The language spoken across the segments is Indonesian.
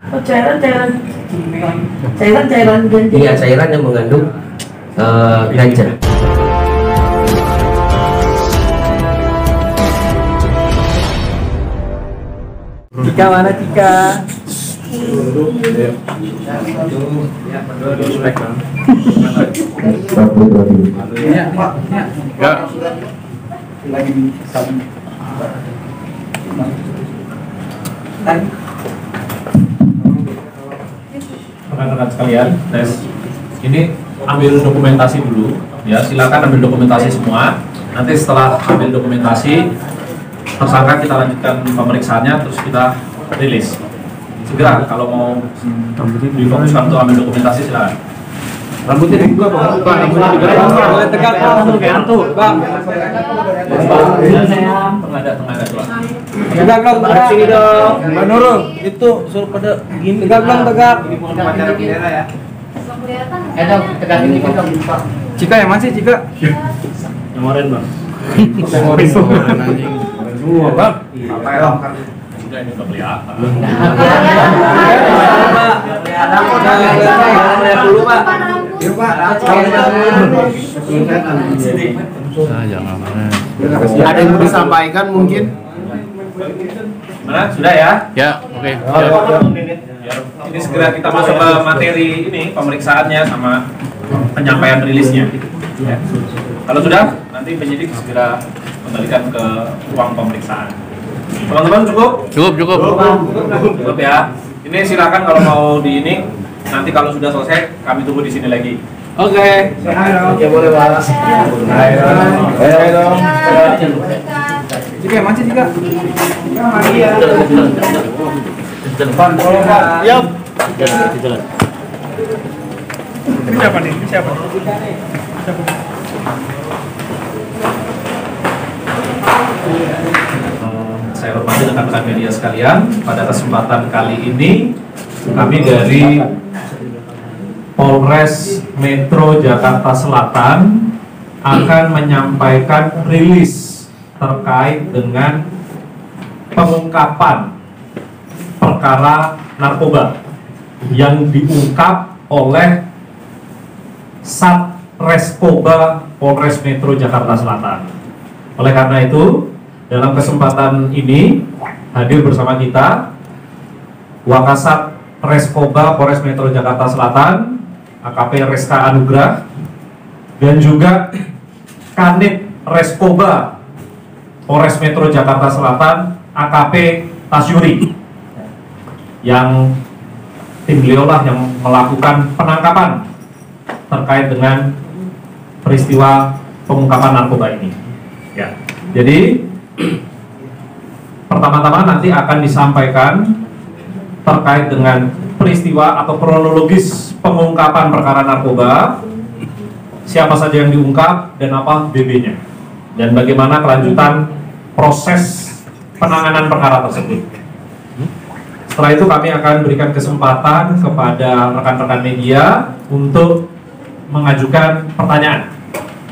Oh, cairan ganja. Iya, cairan yang mengandung ganja. Cika mana Cika? Rekan-rekan sekalian, tes. Ini ambil dokumentasi dulu, ya. Silakan ambil dokumentasi semua. Nanti setelah ambil dokumentasi, tersangka kita lanjutkan pemeriksaannya, terus kita rilis. Segera kalau mau difokuskan untuk ambil dokumentasi, silakan. Rambutnya dibuka Pak. Rambutnya dibuka. Boleh tegak tuh, Bang. Tengadah tuh. Tegak dong, sini dong. Bang Nurul, itu suruh pada gini. Tegak dong, tegak. Ini upacara bendera ya. Tegak ini dong. Cika yang mana sih Cika? Yang kemarin, Bang. Semua, Bang. Apa ya, Bang? Sudah, ini udah kelihatan. Lihat dulu, Pak. Yuk, Pak. Ada yang mau disampaikan mungkin? Mana? Sudah ya? Ya, oke. Ini segera kita masuk ke materi ini, pemeriksaannya sama penyampaian rilisnya. Ya. Kalau sudah, nanti penyidik segera kembalikan ke ruang pemeriksaan. Teman-teman cukup? Cukup ya. Ini silakan kalau mau di ini. Nanti kalau sudah selesai, kami tunggu di sini lagi. Oke. Ya boleh, Pak. Ayo dong. Cika yang mana sih Cika? Depan, tolong, Pak. Yap. Jalan. Ini siapa nih? Saya hormati rekan-rekan media sekalian. Pada kesempatan kali ini, kami dari Polres Metro Jakarta Selatan akan menyampaikan rilis terkait dengan pengungkapan perkara narkoba yang diungkap oleh Satreskoba Polres Metro Jakarta Selatan. Oleh karena itu, dalam kesempatan ini hadir bersama kita Wakasat Reskoba Polres Metro Jakarta Selatan, AKP Reska Anugrah, dan juga Kanit Reskoba Polres Metro Jakarta Selatan, AKP Tasyuri, yang tim beliau lah yang melakukan penangkapan terkait dengan peristiwa pengungkapan narkoba ini. Ya, jadi pertama-tama nanti akan disampaikan terkait dengan peristiwa atau kronologis pengungkapan perkara narkoba, siapa saja yang diungkap dan apa BB-nya, dan bagaimana kelanjutan proses penanganan perkara tersebut. Setelah itu kami akan berikan kesempatan kepada rekan-rekan media untuk mengajukan pertanyaan.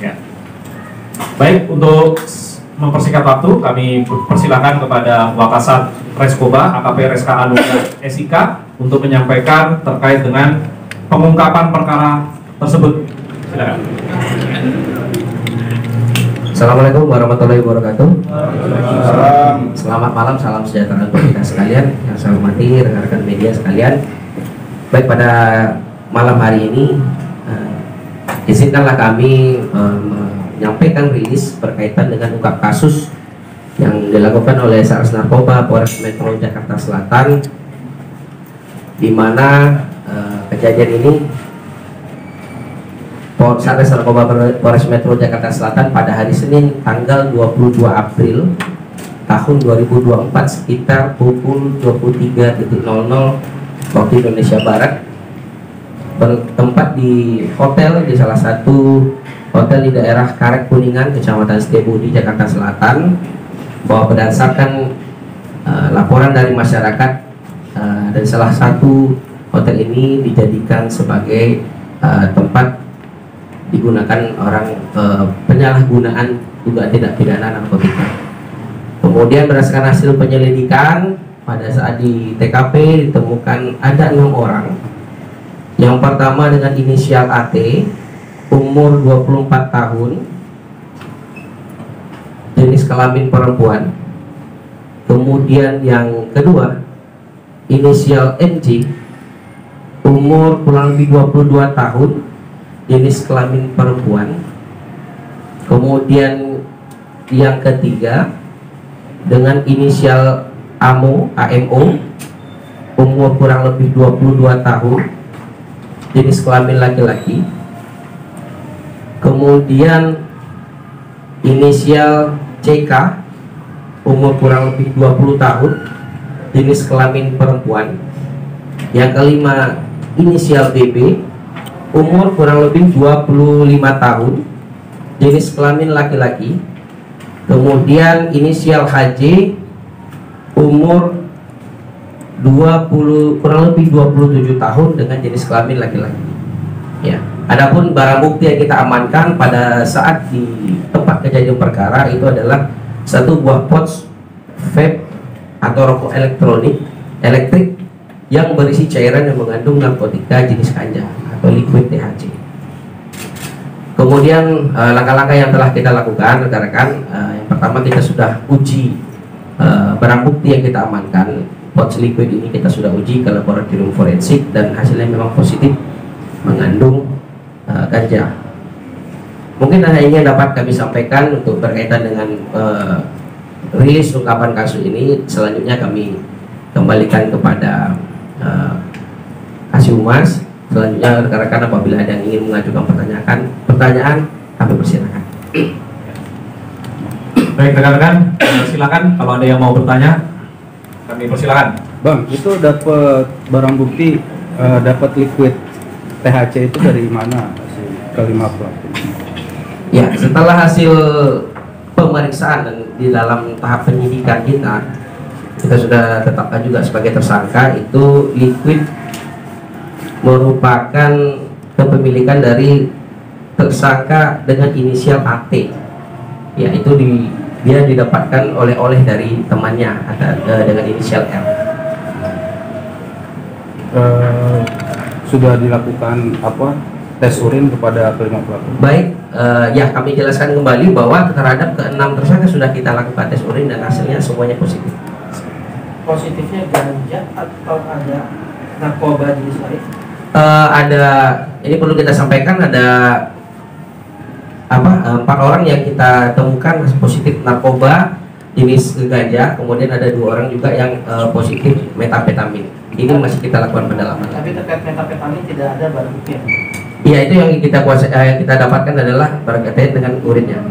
Ya. Baik, untuk mempersingkat waktu, kami persilakan kepada Wakasat Reskoba AKP Reska Anugrah SIK untuk menyampaikan terkait dengan pengungkapan perkara tersebut. Silakan. Assalamualaikum warahmatullahi wabarakatuh. Selamat malam, salam sejahtera untuk kita sekalian yang saya hormati, rekan-rekan media sekalian. Baik, pada malam hari ini izinkanlah kami menyampaikan rilis berkaitan dengan ungkap kasus yang dilakukan oleh Satres Narkoba Polres Metro Jakarta Selatan, di mana kejadian ini Satres Narkoba Polres Metro Jakarta Selatan pada hari Senin tanggal 22 April tahun 2024 sekitar pukul 23.00 waktu Indonesia Barat bertempat di hotel, di salah satu hotel di daerah Karet Kuningan, Kecamatan Setiabudi, Jakarta Selatan, bahwa berdasarkan laporan dari masyarakat dan salah satu hotel ini dijadikan sebagai tempat digunakan orang penyalahgunaan dugaan tindak pidana narkotika. Kemudian berdasarkan hasil penyelidikan pada saat di TKP ditemukan ada 6 orang. Yang pertama dengan inisial AT, umur 24 tahun, jenis kelamin perempuan. Kemudian yang kedua, inisial NJ, umur kurang lebih 22 tahun, jenis kelamin perempuan. Kemudian yang ketiga dengan inisial AMO, umur kurang lebih 22 tahun, jenis kelamin laki-laki. Kemudian inisial CK, umur kurang lebih 20 tahun, jenis kelamin perempuan. Yang kelima inisial BB, umur kurang lebih 25 tahun, jenis kelamin laki-laki. Kemudian inisial HJ, umur kurang lebih 27 tahun dengan jenis kelamin laki-laki. Ya. Adapun barang bukti yang kita amankan pada saat di tempat kejadian perkara itu adalah satu buah pouch vape atau rokok elektrik yang berisi cairan yang mengandung narkotika jenis ganja atau liquid THC. Kemudian langkah-langkah yang telah kita lakukan rekan-rekan, yang pertama kita sudah uji barang bukti yang kita amankan. Pouch liquid ini kita sudah uji ke laboratorium forensik dan hasilnya memang positif mengandung ganja. Mungkin hanya ini yang dapat kami sampaikan untuk berkaitan dengan rilis ungkapan kasus ini. Selanjutnya kami kembalikan kepada Kasih Humas. Selanjutnya rekan-rekan apabila ada yang ingin mengajukan pertanyaan, kami persilakan. Baik rekan-rekan, silakan kalau ada yang mau bertanya, kami persilakan. Bang, itu dapat barang bukti, dapat liquid THC itu dari mana si kelima pelaku? Ya, setelah hasil pemeriksaan dan di dalam tahap penyidikan kita sudah tetapkan juga sebagai tersangka. Itu liquid merupakan kepemilikan dari tersangka dengan inisial AT. Ya, itu dia didapatkan oleh dari temannya dengan inisial R. Sudah dilakukan tes urin kepada kelima pelaku? Baik, ya kami jelaskan kembali bahwa terhadap ke-6 tersangka sudah kita lakukan tes urin dan hasilnya semuanya positif. Positifnya ganja atau ada narkoba jenis lain? Ini perlu kita sampaikan, ada 4 orang yang kita temukan positif narkoba jenis ganja, kemudian ada 2 orang juga yang positif metamfetamin. Ini masih kita lakukan pendalaman. Tapi terkait metamfetamin tidak ada barang bukti. Iya, itu yang kita dapatkan adalah berkaitan dengan urinnya.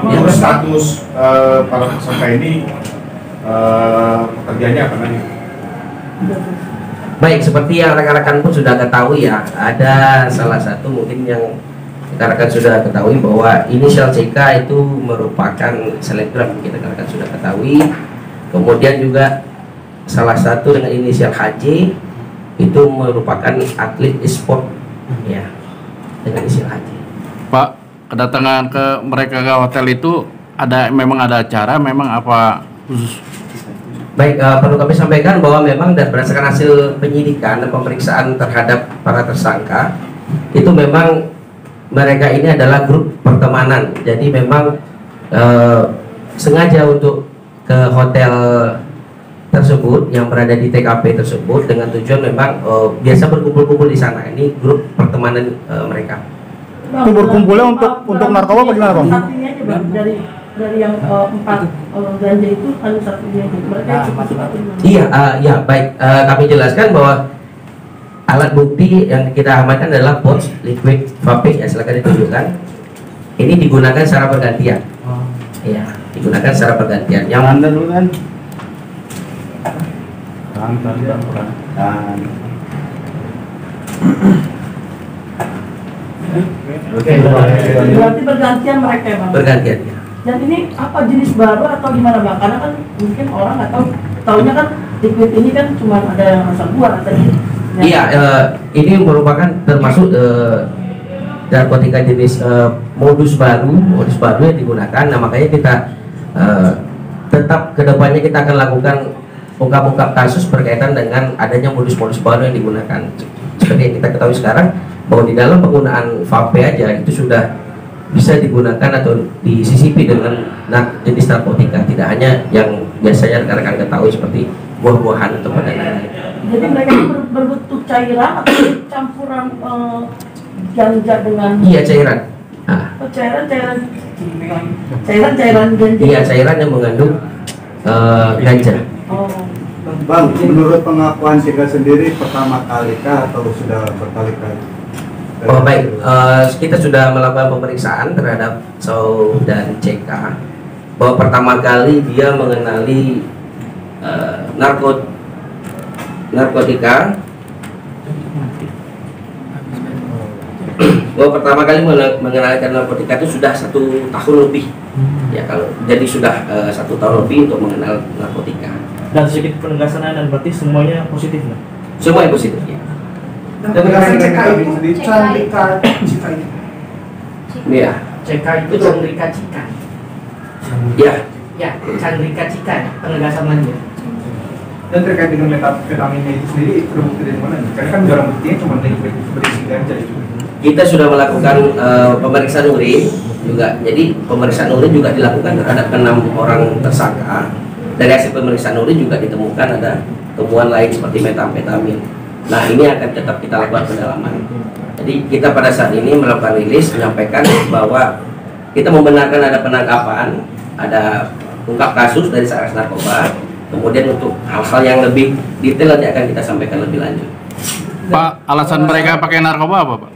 Yang status para tersangka ini pekerjaannya apa lagi? Baik, seperti yang rekan-rekan pun sudah ketahui ya, ada salah satu mungkin yang rekan-rekan sudah ketahui bahwa inisial CK itu merupakan selebgram, kita rekan-rekan sudah ketahui. Kemudian juga salah satu dengan inisial HJ itu merupakan atlet e-sport ya, dengan inisial HJ. Pak, kedatangan ke mereka ke hotel itu memang ada acara, memang apa khusus? Baik, perlu kami sampaikan bahwa memang berdasarkan hasil penyidikan dan pemeriksaan terhadap para tersangka itu memang mereka ini adalah grup pertemanan. Jadi memang sengaja untuk ke hotel tersebut yang berada di TKP tersebut dengan tujuan memang biasa berkumpul-kumpul di sana. Ini grup pertemanan mereka. Itu berkumpulnya untuk narkoba apa gimana, Bang? Satunya aja Bang, dari yang 4 ganja itu hanya satunya aja. Mereka cuma satu. Iya, ya baik. Kami jelaskan bahwa alat bukti yang kita amankan adalah pouch liquid vape ya, silakan ditunjukkan. Ini digunakan secara bergantian. Iya, digunakan secara bergantian. Yang Anda dulu kan? Oke. Berarti bergantian mereka Bang. bergantian ya. Dan ini apa jenis baru atau gimana Bang? Karena kan mungkin orang nggak tahu. Taunya kan liquid ini kan cuma ada yang rasa buah katanya. Iya, ini merupakan termasuk narkotika jenis modus baru yang digunakan. Nah, makanya kita tetap kedepannya kita akan lakukan ungkap-ungkap kasus berkaitan dengan adanya modus-modus baru yang digunakan. Seperti yang kita ketahui sekarang bahwa di dalam penggunaan vape aja itu sudah bisa digunakan atau disisipi dengan jenis narkotika, tidak hanya yang biasanya rekan-rekan ketahui seperti buah-buahan atau dan lain-lain. Jadi mereka itu berbentuk cairan atau campuran ganja dengan Iya, cairan. Nah, cairan ganja. iya, cairan yang mengandung ganja. Oh. Bang, menurut pengakuan Sika sendiri pertama kali kah atau sudah berkali-kali? Oh baik, kita sudah melakukan pemeriksaan terhadap saudari CK bahwa pertama kali dia mengenali narkotika, bahwa pertama kali mengenalkan narkotika itu sudah 1 tahun lebih, ya kalau jadi sudah 1 tahun lebih untuk mengenal narkotika. Dan sedikit penegasan dan berarti semuanya positif lah. Semua yang positif ya. Dan CK itu sendiri Chandrika Cika itu. Iya. CK itu Chandrika Cika. Ya. Ya, Chandrika Cika. Penegasan lagi. Dan terkait dengan metafetaminnya itu sendiri terbukti dari mana? Karena kan barang buktinya cuma berisi ganja itu. Kita sudah melakukan pemeriksaan urin juga. Jadi pemeriksaan urin juga dilakukan terhadap 6 orang tersangka. Dari hasil pemeriksaan urin juga ditemukan ada temuan lain seperti metamfetamin. Nah, ini akan tetap kita lakukan pendalaman. Jadi kita pada saat ini melakukan rilis menyampaikan bahwa kita membenarkan ada penangkapan, ada ungkap kasus dari Satres Narkoba. Kemudian untuk hal-hal yang lebih detail nanti akan kita sampaikan lebih lanjut. Pak, alasan mereka pakai narkoba apa, Pak?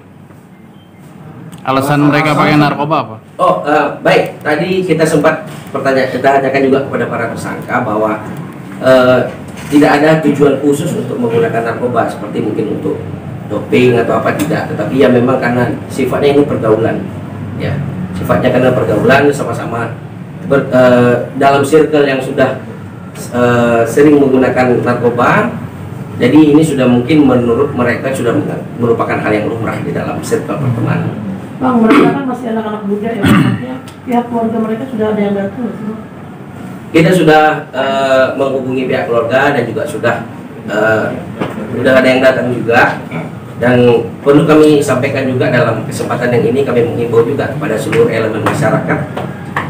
Alasan mereka pakai narkoba apa? Oh, baik. Tadi kita sempat tanyakan juga kepada para tersangka bahwa tidak ada tujuan khusus untuk menggunakan narkoba seperti mungkin untuk doping atau apa, tidak. Tetapi ya memang karena sifatnya ini pergaulan, ya. Sifatnya karena pergaulan sama-sama dalam circle yang sudah sering menggunakan narkoba. Jadi ini sudah mungkin menurut mereka sudah merupakan hal yang lumrah di dalam circle pertemanan. Bang, mereka kan masih anak-anak muda ya, maksudnya pihak keluarga mereka sudah ada yang datang sih, Bang? Kita sudah menghubungi pihak keluarga dan juga sudah ada yang datang juga, dan perlu kami sampaikan juga dalam kesempatan yang ini kami menghimbau juga kepada seluruh elemen masyarakat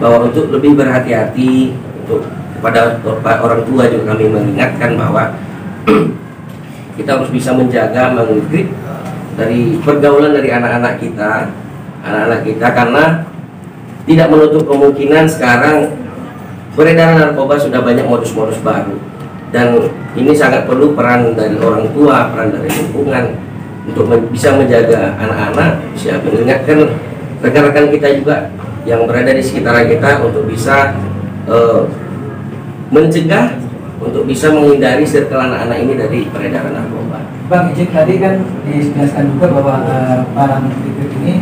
bahwa untuk lebih berhati-hati, untuk kepada orang tua juga kami mengingatkan bahwa kita harus bisa menjaga, menggrip dari pergaulan dari anak-anak kita karena tidak menutup kemungkinan sekarang peredaran narkoba sudah banyak modus-modus baru, dan ini sangat perlu peran dari orang tua, peran dari lingkungan untuk bisa menjaga anak-anak, bisa mengingatkan rekan-rekan kita juga yang berada di sekitaran kita untuk bisa mencegah, untuk bisa menghindari circle anak-anak ini dari peredaran narkoba. Bang, izin tadi kan dijelaskan juga bahwa barang liquid ini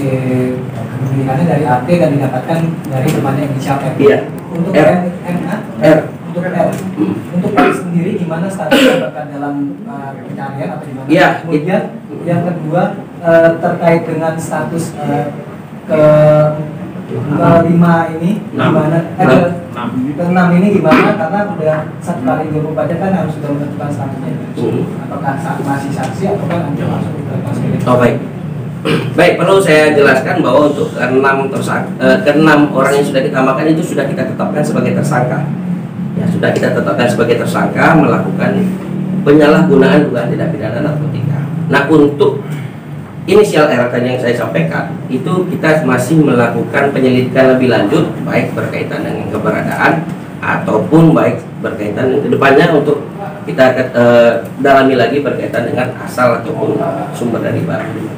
kepemilikannya dari AT dan didapatkan dari temannya inisial M. Iya. Untuk R. R. Untuk R. Untuk R sendiri gimana statusnya, bahkan dalam pencarian atau gimana? Iya. Kemudian yang kedua terkait dengan status kelima ini gimana? Keenam ini gimana? Karena udah 1 kali 24 jam kan harus sudah menentukan statusnya. Apakah masih saksi atau kan nanti langsung dilepas? Oh baik. Baik, perlu saya jelaskan bahwa untuk keenam orang yang sudah ditambahkan itu sudah kita tetapkan sebagai tersangka. Ya, sudah kita tetapkan sebagai tersangka melakukan penyalahgunaan dugaan tindak pidana narkotika. Nah, untuk inisial R tadi yang saya sampaikan itu kita masih melakukan penyelidikan lebih lanjut, baik berkaitan dengan keberadaan ataupun baik berkaitan ke depannya untuk kita dalami lagi berkaitan dengan asal ataupun sumber dari barang.